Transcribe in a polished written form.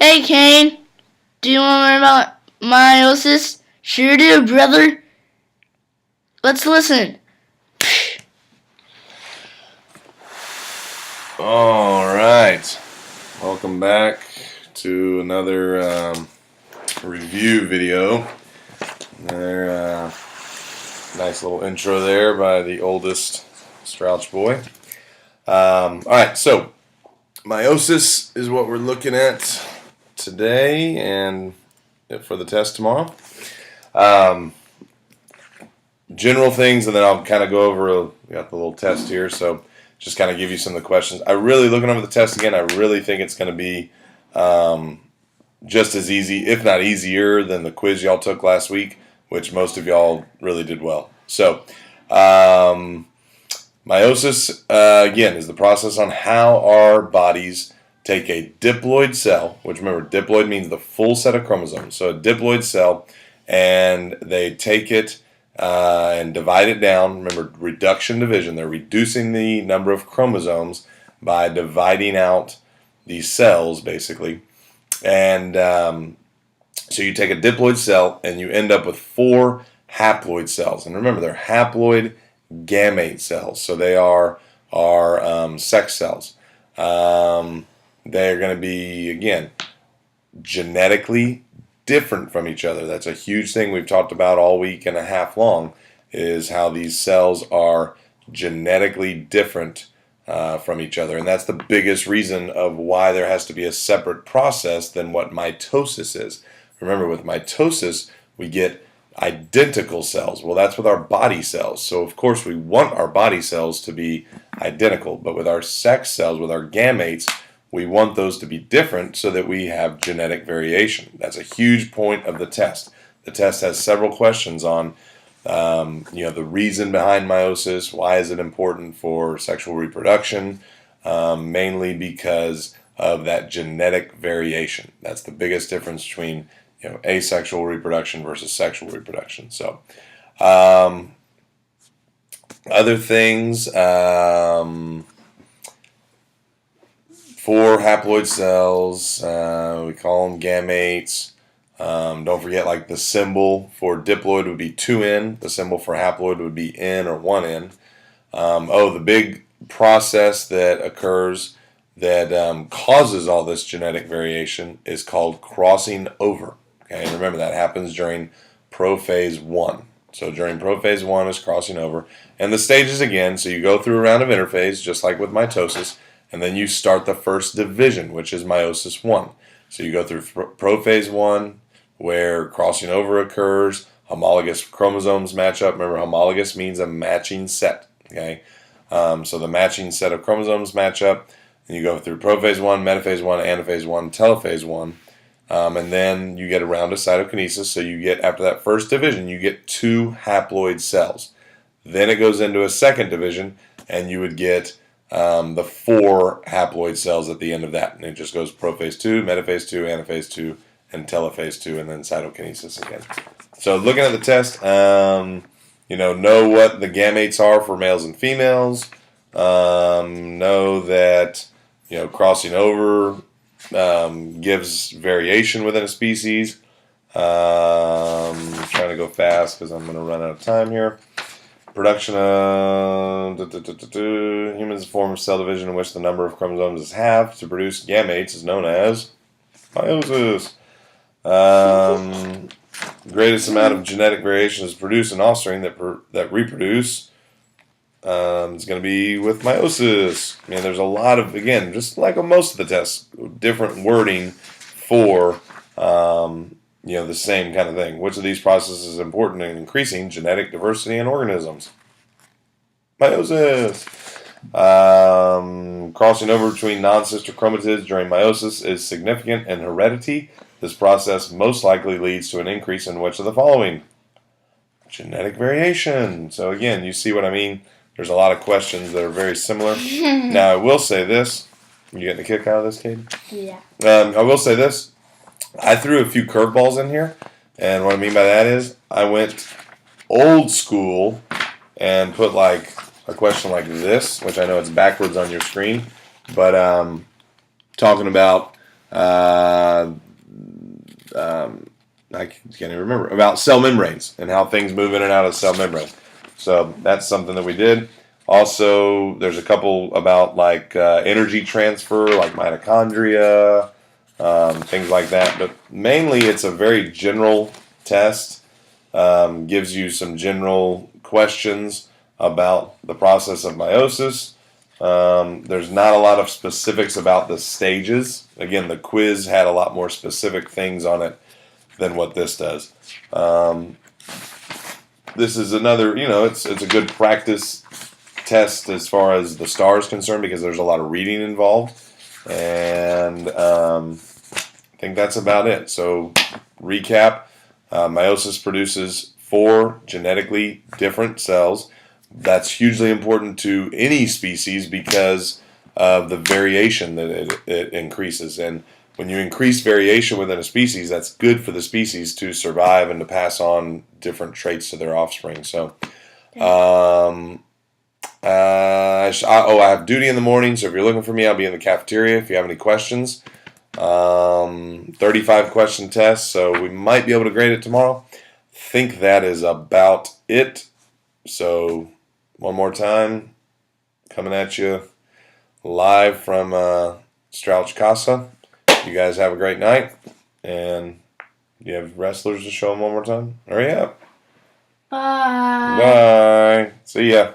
Hey, Kane. Do you want to learn about meiosis? Sure do, brother. Let's listen. All right. Welcome back to another review video. Another nice little intro there by the oldest Strauch boy. All right, so meiosis is what we're looking at today and for the test tomorrow. General things, and then I'll kind of go over. We got the little test here, so just kind of give you some of the questions. I really, looking over the test again, I really think it's going to be just as easy, if not easier, than the quiz y'all took last week, which most of y'all really did well. So, meiosis, again, is the process on how our bodies take a diploid cell, which remember, diploid means the full set of chromosomes. So a diploid cell, and they take it and divide it down. Remember, reduction division. They're reducing the number of chromosomes by dividing out these cells, basically. And so you take a diploid cell and you end up with 4 haploid cells. And remember, they're haploid gamete cells. So they are sex cells. They're going to be, again, genetically different from each other. That's a huge thing we've talked about all week and a half long, is how these cells are genetically different from each other. And that's the biggest reason of why there has to be a separate process than what mitosis is. Remember, with mitosis, we get identical cells. Well, that's with our body cells. So, of course, we want our body cells to be identical. But with our sex cells, with our gametes, we want those to be different so that we have genetic variation. That's a huge point of the test. The test has several questions on the reason behind meiosis. Why is it important for sexual reproduction? Mainly because of that genetic variation. That's the biggest difference between asexual reproduction versus sexual reproduction. So, other things. 4 haploid cells. We call them gametes. Don't forget, like, the symbol for diploid would be 2N. The symbol for haploid would be N or 1N. The big process that occurs that causes all this genetic variation is called crossing over. Okay, and remember, that happens during prophase 1. So during prophase 1 is crossing over. And the stages again, so you go through a round of interphase, just like with mitosis, and then you start the first division, which is meiosis 1. So you go through prophase 1, where crossing over occurs, homologous chromosomes match up. Remember, homologous means a matching set. Okay, so the matching set of chromosomes match up, and you go through prophase 1, metaphase 1, anaphase 1, telophase 1, and then you get a round of cytokinesis. So you get, after that first division, you get 2 haploid cells. Then it goes into a second division, and you would get the 4 haploid cells at the end of that. And it just goes prophase 2, metaphase 2, anaphase 2, and telophase 2, and then cytokinesis again. So looking at the test, know what the gametes are for males and females. Know that, crossing over gives variation within a species. Trying to go fast because I'm going to run out of time here. Production of humans, a form of cell division in which the number of chromosomes is halved to produce gametes is known as meiosis. Greatest amount of genetic variation is produced in offspring that reproduce. It's going to be with meiosis. There's a lot of, again, just like on most of the tests, different wording for the same kind of thing. Which of these processes is important in increasing genetic diversity in organisms? Meiosis. Crossing over between non-sister chromatids during meiosis is significant in heredity. This process most likely leads to an increase in which of the following? Genetic variation. So again, you see what I mean? There's a lot of questions that are very similar. Now, I will say this. You getting a kick out of this, Katie? Yeah. I will say this. I threw a few curveballs in here, and what I mean by that is I went old school and put like a question like this, which I know it's backwards on your screen, but talking about can't even remember, about cell membranes and how things move in and out of cell membrane. So that's something that we did. Also, there's a couple about like energy transfer, like mitochondria, things like that. But mainly, it's a very general test. Gives you some general questions about the process of meiosis. There's not a lot of specifics about the stages. Again, the quiz had a lot more specific things on it than what this does. This is another, it's a good practice test as far as the STAR is concerned because there's a lot of reading involved. And I think that's about it. So, recap, meiosis produces 4 genetically different cells. That's hugely important to any species because of the variation that it increases. And when you increase variation within a species, that's good for the species to survive and to pass on different traits to their offspring. So, I have duty in the morning, so if you're looking for me, I'll be in the cafeteria if you have any questions. 35 question test, so we might be able to grade it tomorrow. Think that is about it. So, one more time, coming at you live from Strauch Casa. You guys have a great night, and you have wrestlers to show them one more time? Hurry up. Bye. Bye. See ya.